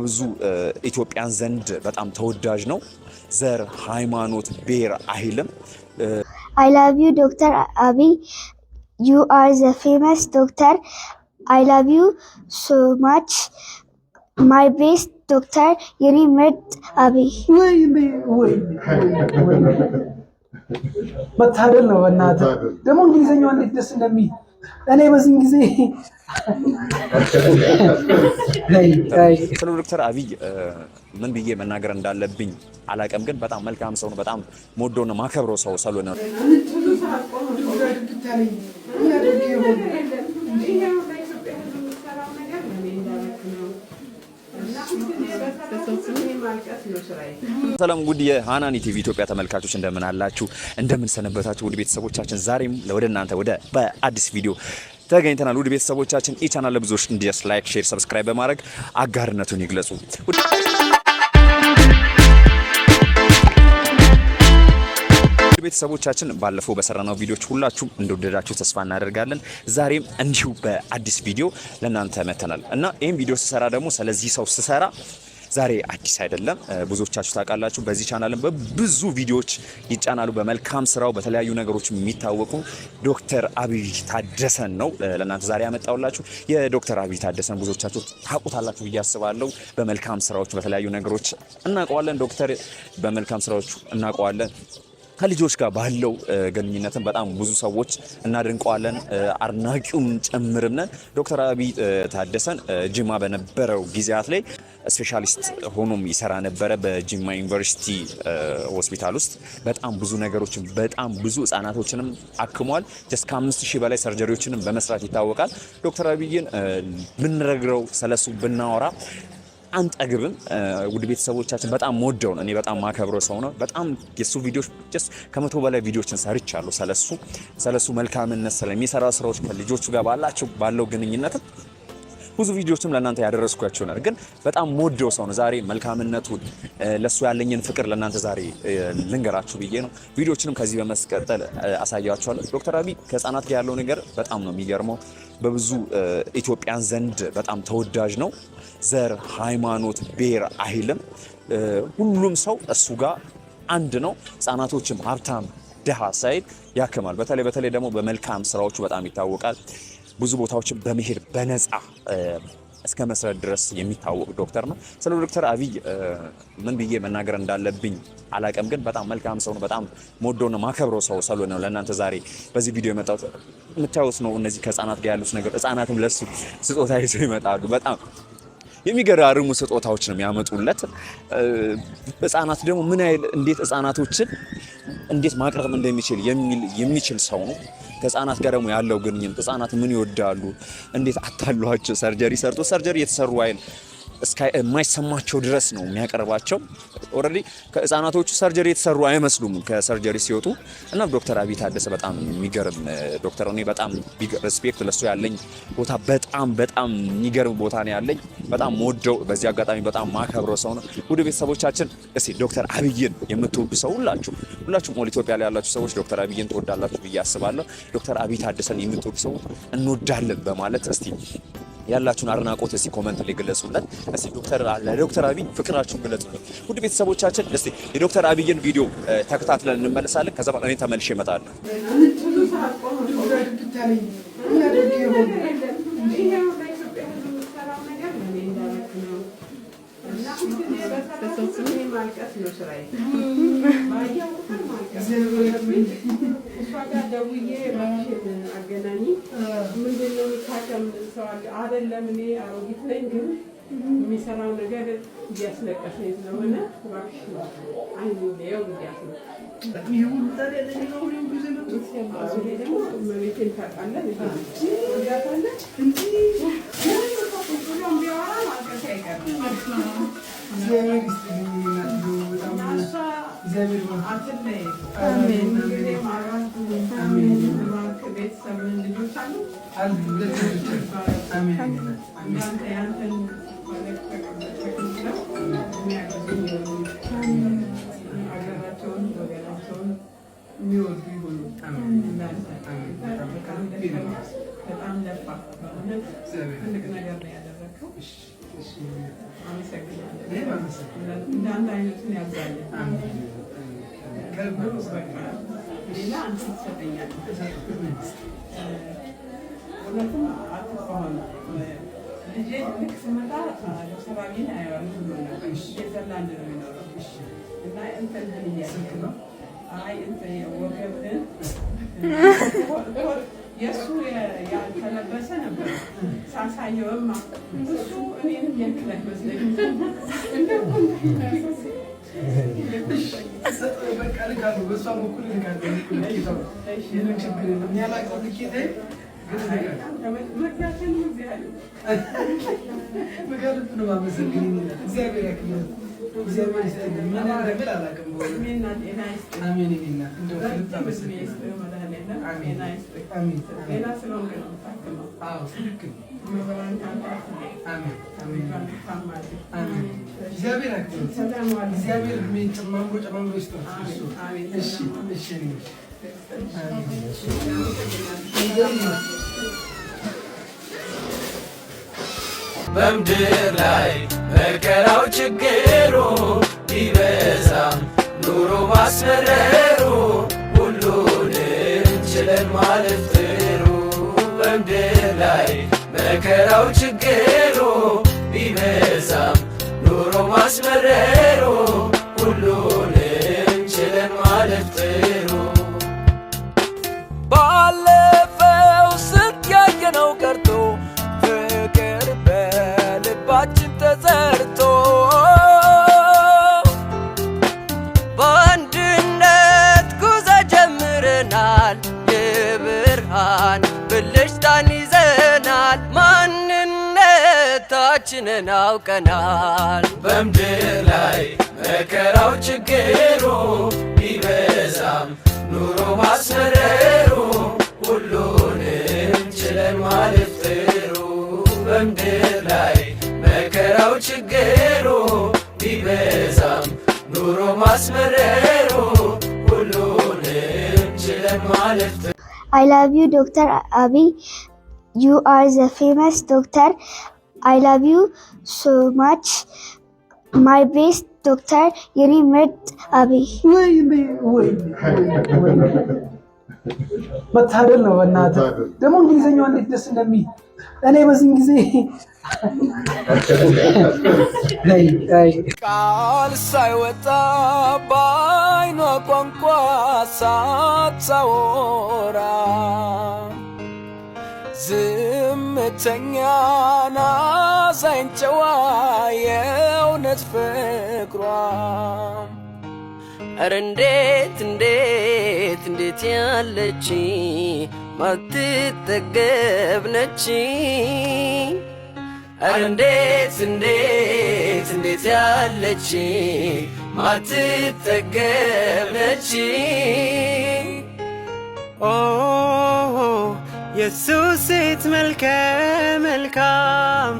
ብዙ ኢትዮጵያን ዘንድ በጣም ተወዳጅ ነው። ዘር ሃይማኖት ብሔር አይልም። I love you Dr. Abiy. You are the famous doctor. I love you so much. My best doctor, Yuri Mert Abiy. መታደል ነው እናት ደግሞ እንግሊዘኛው እንዴት ደስ እንደሚል እኔ በዚህ ጊዜ ስለ ዶክተር አብይ ምን ብዬ መናገር እንዳለብኝ አላቀም፣ ግን በጣም መልካም ሰው ነው። በጣም ሞዶና ማከብሮ ሰው ስለሆነ ነው። ሰላም ውድ የሃናኒ ቲቪ ኢትዮጵያ ተመልካቾች እንደምን አላችሁ? እንደምን ሰነበታችሁ? ውድ ቤተሰቦቻችን ዛሬም ወደ እናንተ በአዲስ ቪዲዮ ተገኝተናል። ውድ ቤተሰቦቻችን ይህ ቻናል ለብዙዎች እንዲደርስ ላይክ፣ ሼር፣ ሰብስክራይብ በማድረግ አጋርነቱን ይግለጹ። ቤተሰቦቻችን ባለፈው በሰራናው ቪዲዮዎች ሁላችሁም እንደወደዳችሁ ተስፋ እናደርጋለን። ዛሬም እንዲሁ በአዲስ ቪዲዮ ለናንተ መተናል እና ይሄን ቪዲዮ ስሰራ ደግሞ ስለዚህ ሰው ስሰራ ዛሬ አዲስ አይደለም። ብዙዎቻችሁ ታውቃላችሁ። በዚህ ቻናልም በብዙ ቪዲዮዎች ይጫናሉ። በመልካም ስራው በተለያዩ ነገሮች የሚታወቁ ዶክተር አብይ ታደሰን ነው ለናንተ ዛሬ ያመጣውላችሁ። የዶክተር አብይ ታደሰን ብዙዎቻችሁ ታውቁታላችሁ ብዬ አስባለሁ። በመልካም ስራዎች በተለያዩ ነገሮች እናውቀዋለን። ዶክተር በመልካም ስራዎች እናውቀዋለን። ከልጆች ጋር ባለው ግንኙነትን በጣም ብዙ ሰዎች እናድንቀዋለን፣ አድናቂውም ጭምርም ነን። ዶክተር አብይ ታደሰን ጅማ በነበረው ጊዜያት ላይ ስፔሻሊስት ሆኖም ይሰራ ነበረ። በጅማ ዩኒቨርሲቲ ሆስፒታል ውስጥ በጣም ብዙ ነገሮችን በጣም ብዙ ህጻናቶችንም አክሟል። እስከ 5000 በላይ ሰርጀሪዎችንም በመስራት ይታወቃል። ዶክተር አብይን ብንነግረው ስለሱ ብናወራ አንጠግብም። ውድ ቤተሰቦቻችን በጣም ሞደው ነው። እኔ በጣም ማከብረው ሰው ነው። በጣም የሱ ቪዲዮዎች ከ100 በላይ ቪዲዮዎችን ሰርቻለሁ ስለሱ መልካምነት፣ ስለሚሰራ ስራዎች፣ ከልጆቹ ጋር ባለው ግንኙነት ብዙ ቪዲዮዎችም ለናንተ ያደረስኳቸው ነው። ግን በጣም ሞደው ሰው ነው። ዛሬ መልካምነቱን ለሱ ያለኝን ፍቅር ለናንተ ዛሬ ልንገራችሁ ብዬ ነው። ቪዲዮዎችንም ከዚህ በመስቀጠል አሳያችኋለሁ። ዶክተር አብይ ከህፃናት ጋር ያለው ነገር በጣም ነው የሚገርመው። በብዙ ኢትዮጵያን ዘንድ በጣም ተወዳጅ ነው። ዘር ሃይማኖት ብሔር አይልም። ሁሉም ሰው እሱ ጋር አንድ ነው። ህፃናቶችም ሀብታም ድሃ ሳይል ያክማል። በተለይ ደግሞ በመልካም ስራዎቹ በጣም ይታወቃል። ብዙ ቦታዎችን በመሄድ በነፃ እስከ መስራት ድረስ የሚታወቅ ዶክተር ነው። ስለ ዶክተር አብይ ምን ብዬ መናገር እንዳለብኝ አላቀም፣ ግን በጣም መልካም ሰው ነው። በጣም ሞዶና ማከብሮ ሰው ስለሆነ ነው ለእናንተ ዛሬ በዚህ ቪዲዮ የመጣሁት። የምታዩት ነው እነዚህ ከህፃናት ጋር ያሉት ነገር። ህፃናትም ለሱ ስጦታ ይዘው ይመጣሉ። በጣም የሚገራርሙ ስጦታዎች ነው የሚያመጡለት። ህፃናት ደግሞ ምን ያህል እንዴት ህፃናቶችን እንዴት ማቅረብ እንደሚችል የሚችል ሰው ነው። ከህፃናት ጋር ደግሞ ያለው ግንኙነት ህፃናት ምን ይወዳሉ፣ እንዴት አታሏቸው ሰርጀሪ የተሰሩ አይል እስከ የማይሰማቸው ድረስ ነው የሚያቀርባቸው። ኦሬዲ ከህፃናቶቹ ሰርጀሪ የተሰሩ አይመስሉም ከሰርጀሪ ሲወጡ። እና ዶክተር አብይ ታደሰ በጣም የሚገርም ዶክተር ነው። በጣም ሪስፔክት ለሱ ያለኝ ቦታ በጣም የሚገርም ቦታ ነው ያለኝ። በጣም ሞደው በዚህ አጋጣሚ በጣም ማከብረው ሰው ነው። ውድ ቤተሰቦቻችን እስቲ ዶክተር አብይን የምትወዱ ሰው ሁላችሁም ኦል ኢትዮጵያ ላይ ያላችሁ ሰዎች ዶክተር አብይን ትወዳላችሁ ብዬ አስባለሁ። ዶክተር አብይ ታደሰን የምትወዱ ሰው እንወዳለን በማለት እስቲ ያላችሁን አድናቆት እስቲ ኮሜንት ላይ ገለጹለት። እስቲ ለዶክተር አብይ ፍቅራችሁን ገለጹለት። ውድ ቤተሰቦቻችን እስቲ የዶክተር አብይን ቪዲዮ ተከታትለን እንመለሳለን። ከዛ በኋላ እኔ ተመልሼ እመጣለሁ። አይደለም እኔ አሮጊት ነኝ፣ ግን የሚሰራው ነገር እያስለቀሰኝ ስለሆነ እባክሽ አይኔው እያስለ ይሁን ታዲያ ለሌላው ነው ደግሞ መሬቴን ታውቃለህ ወዳታለህ እንጂ ሁሉም ቢያወራ ማልቀስ አይቀርም። በጣም ለፋ ትልቅ ነገር ነው ያደረከው። አመሰግናለሁ። እንዳንድ አይነቱን ያብዛልን። ሌላ አንተ ትሰጠኛለህ። እውነትም አትሆን ልጄ ልክ ስመጣ ሰራቢን አየዋለሁ ሁሉ ነበር የዘላንድ ነው የሚኖረው እና እንትን ስልክ ነው አይ እንትን ወገብህን የእሱ ያልተለበሰ ነበር ሳሳየውማ እሱ እኔንም የክለህ መስለኝ በቃ ልካሉ በእሷ በኩል ልካሉ ችግር የለም ያላቀው ልኬታ መግዛትን መጋለጥ ነው ማመሰግን እግዚአብሔር ያክብር እግዚአብሔር ይስጥልኝ ምን እንደምል አላውቅም ጤና ይስጥልኝ አሜን ሚና እንደው ከልብ አመሰግናለሁ አሜን አሜን ጤና ስለሆንክ ነው የምታክመው አዎ ልክ ነው መበራን አሜን አሜን አሜን እግዚአብሔር ያክብር እግዚአብሔር ምን ጨማምሮ ይስጥልኝ አሜን እሺ እሺ በምድር ላይ መከራው ችግሩ ቢበዛም ኑሮ ማስመረሩ ሁሉንም ችለን ማለፍ ጥሩ በምድር ላይ መከራው ችግሩ ቢበዛም ኑሮ ማስመረሩ ሁሉንም ችለን ማለፍ ጥሩ ባለፈው ስንት ያየነው ቀርቶ ፍቅር በልባችን ተዘርቶ በአንድነት ጉዞ ጀምረናል የብርሃን ብልጭታን ይዘናል ማንነታችንን አውቀናል በምድር ላይ መከራው ችግሩ ቢበዛም ኑሮ ማስመረሩ ሁሉንም ችለን ማለፍ ጥሩ በምድር ላይ መከራው ችግሩ ቢበዛም ኑሮ ማስመረሩ ሁሉንም ችለን ማለፍ ጥሩ I love you, Dr. Abiy. You are the famous doctor. I love you so much. My best doctor, Yuri Mert Abiy. መታደል ነው በእናትህ ደግሞ እንግሊዘኛው እንዴት ደስ እንደሚል እኔ በዚህ ጊዜ ቃል ሳይወጣ በዓይኗ ቋንቋ ሳታወራ ዝምተኛ ናዛኝ ጨዋ የእውነት ፍቅሯ ኧረ እንዴት ያለች ማትጠገብ ነች ኧረ እንዴት ያለች ማትጠገብ ነች ኦ የሱስ ሴት መልከ መልካም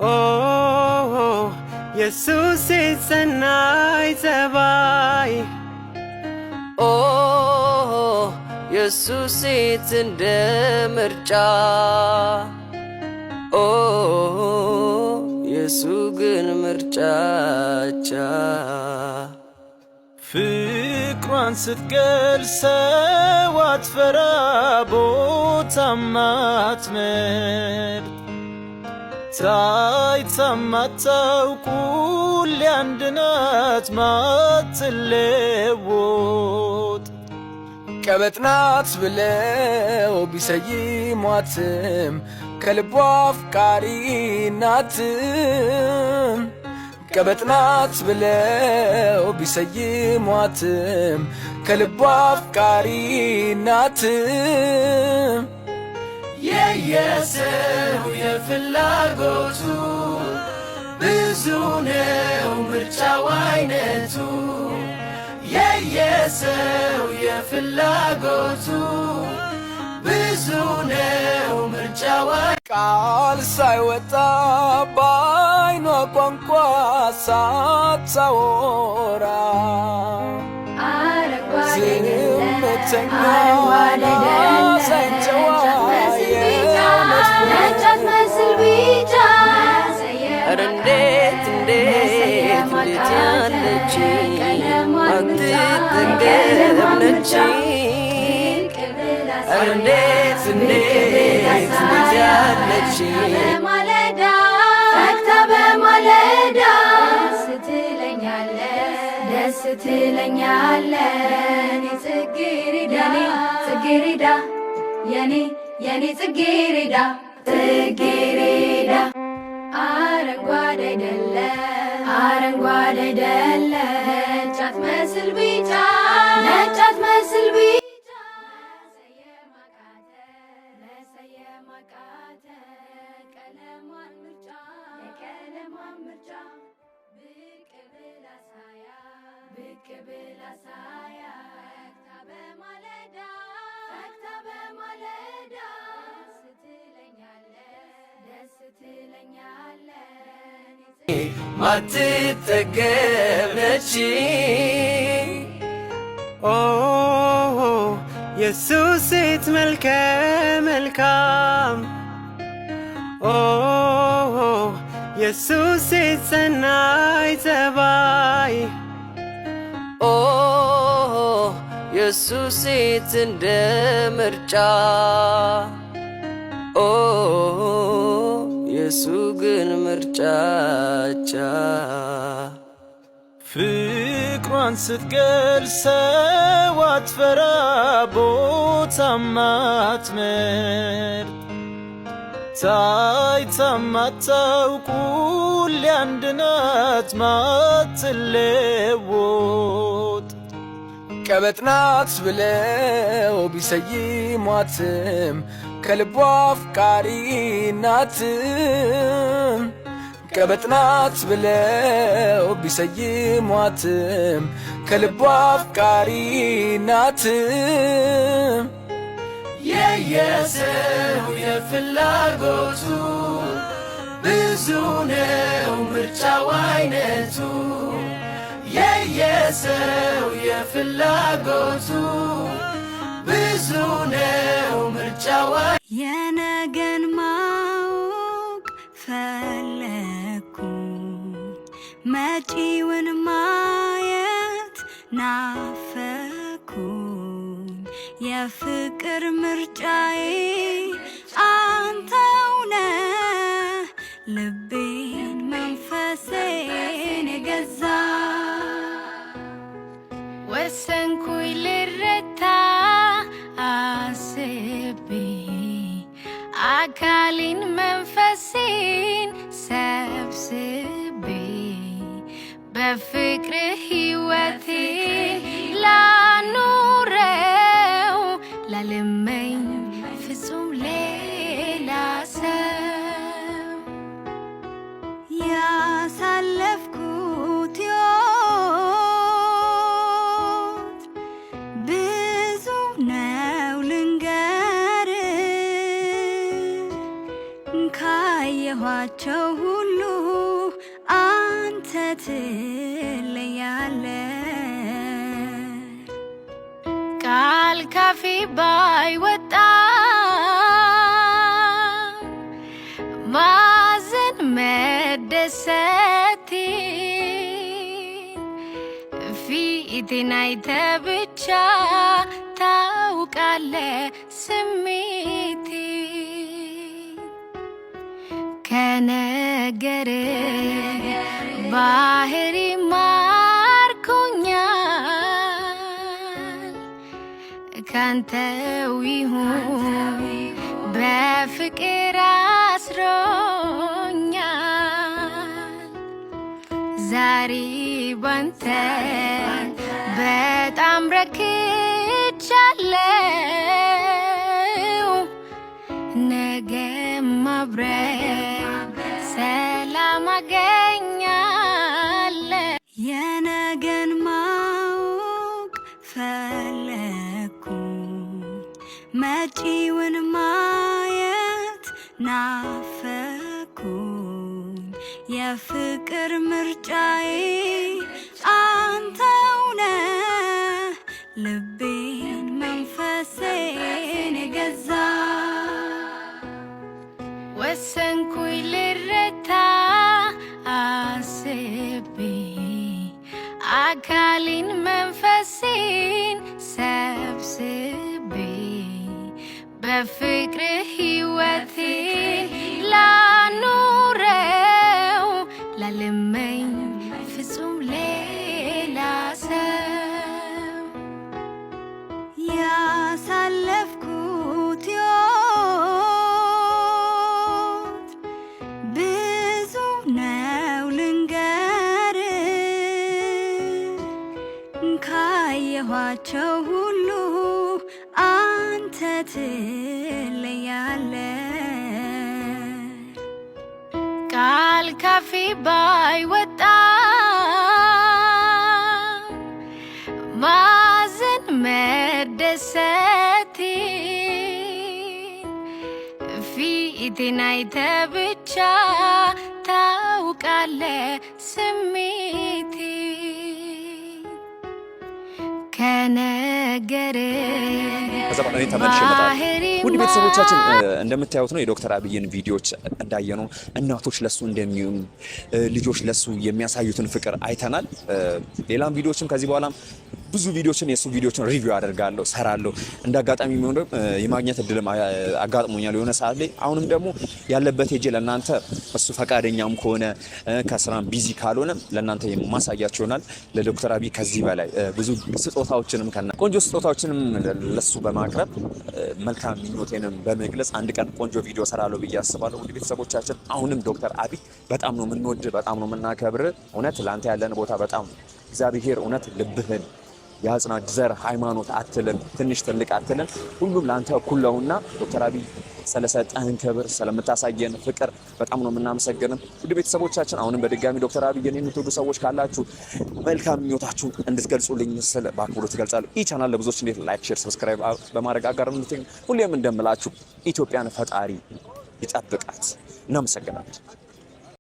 ኦ የሱስ ሴት ሰናይ ጸባይ ኦ የሱስ ሴት እንደ ምርጫ ኦ የሱ ግን ምርጫቻ ፍቅሯን ስትገልጽ ሰው አትፈራ ቦታም አትመርጥ ታይታ ማታውቅ ሁሌ አንድ ናት ማትለወጥ ቀበጥ ናት ብለው ቢሰይሟትም ከልቧ አፍቃሪ ናትም ቀበጥ ናት ብለው ቢሰይሟትም ከልቧ አፍቃሪ ናትም የየሰው የፍላጎቱ ብዙ ነው ምርጫው አይነቱ የየሰው የፍላጎቱ ብዙ ነው ምርጫው ቃል ሳይወጣ በዓይኗ ቋንቋ ሳታወራ ዝምተኛ ናዛኝ ጨዋ ኧረ ያለች አትጠገብ ነች እንዴት ያለች በማለዳ ፈክታ በማለዳ ደስ ትለኛለ የኔ ጽጌረዳ የኔ ጽጌረዳ አረንጓዴ አይደለ ነጭ አትመስል ቢጫ መሰየም አቃተ የቀለሟን ምርጫ ብቅ ብላ ሳያ ፈክታ በማለዳ ደስ ትለኛለ ማትጠገብ ነች የሱስ ሴት መልከ መልካም የሱስ ሴት ሰናይ ጸባይ የሱስ ሴት እንደ ምርጫ የሱ ግን ምርጫቻ ፍቅሯን ስትገልጽ ሰው አትፈራ ቦታም አትመርጥ ታይታም አታውቅ ሁሌ አንድ ናት ማትለወጥ ቀበጥ ናት ብለው ቢሰይሟትም ከልቧ አፍቃሪ ናትም ቀበጥ ናት ብለው ቢሰይሟትም ከልቧ አፍቃሪ ናትም የየሰው የፍላጎቱ ብዙ ነው ምርጫው አይነቱ የየሰው የፍላጎቱ ብዙ ነው ምርጫው የነገን ማወቅ ፈለኩ መጪውን ማየት ናፈኩኝ የፍቅር ምርጫዬ አንተው ነህ ልቤን መንፈሴን የገዛ ወሰንኩኝ ልረታ አስቤ አካሌን መንፈሴን ሰብስቤ በፍቅር ሕይወቴ ላኑረው ላልመኝ ፍጹም ሌላ ሰው ያሳለፍኩት ሕይወት ብዙ ነው ልንገር ካየኋቸው ሁሉ አንተ ትለያለ ቃል ካፌ ባይወጣ ማዘን መደሰቴ ፊቴን አይተህ ብቻ ታውቃለህ ስሜቴ ከነገርህ ባህሪ ማርኮኛል ካንተው ይሁን በፍቅር አስሮኛል ዛሬ ባንተ በጣም ረክቻለሁ ነገም አብረን ሰላም አገኛለሁ የነገን ማወቅ ፈለኩ መጪውን ማየት ናፈኩኝ የፍቅር ምርጫዬ አንተው ነህ ልቤን መንፈሴን የገዛ ወሰንኩኝ ልረታ ሰብስቤ አካሌን መንፈሴን ሰብስቤ በፍቅር ሕይወቴን ላኑረው ላለመኝ ፍጹም ሌላ ሰው ያሳለፍኩት ሕይወት ብዙ ነው ልንገር ካየኋቸው ሁሉ አንተ ትለያለ ቃል ካፌ ባይወጣ ማዘን መደሰቴ ፊቴን አይተህ ብቻ ታውቃለህ ስሜቴ ከዛ በኋላ ተመልሼ እመጣለሁ። ውድ ቤተሰቦቻችን እንደምታዩት ነው የዶክተር አብይን ቪዲዮዎች እንዳየነው እናቶች ለሱ እንደሚሆኑ ልጆች ለሱ የሚያሳዩትን ፍቅር አይተናል። ሌላም ቪዲዮዎችም ከዚህ በኋላም ብዙ ቪዲዮዎችን የሱ ቪዲዮዎችን ሪቪው አደርጋለሁ ሰራለሁ። እንዳጋጣሚ የሚሆን የማግኘት እድልም አጋጥሞኛል የሆነ ሰዓት ላይ። አሁንም ደግሞ ያለበት ሄጄ ለእናንተ እሱ ፈቃደኛም ከሆነ ከስራም ቢዚ ካልሆነ ለእናንተ የማሳያችሁ ይሆናል። ለዶክተር አብይ ከዚህ በላይ ብዙ ስጦታዎችንም ቆንጆ ስጦታዎችንም ለሱ በማቅረብ መልካም ምኞቴንም በመግለጽ አንድ ቀን ቆንጆ ቪዲዮ ሰራለሁ ብዬ አስባለሁ። ውድ ቤተሰቦቻችን አሁንም ዶክተር አብይ በጣም ነው የምንወድ፣ በጣም ነው የምናከብር። እውነት ላንተ ያለን ቦታ በጣም እግዚአብሔር እውነት ልብህን ያጽናት። ዘር ሃይማኖት አትልም፣ ትንሽ ትልቅ አትልም። ሁሉም ላንተ እኩል ነውና ዶክተር አብይ ስለሰጠህን ክብር ስለምታሳየን ፍቅር በጣም ነው የምናመሰግነው። ውድ ቤተሰቦቻችን አሁንም በድጋሚ ዶክተር አብይን የምትወዱ ሰዎች ካላችሁ መልካም ምኞታችሁ እንድትገልጹልኝ ስለ በአክብሮት እገልጻለሁ። ይህ ቻናል ለብዙዎች እንዴት ላይክ፣ ሼር፣ ሰብስክራይብ በማድረግ አጋር እንድትገኙ ሁሌም እንደምላችሁ ኢትዮጵያን ፈጣሪ ይጠብቃት። እናመሰግናለን።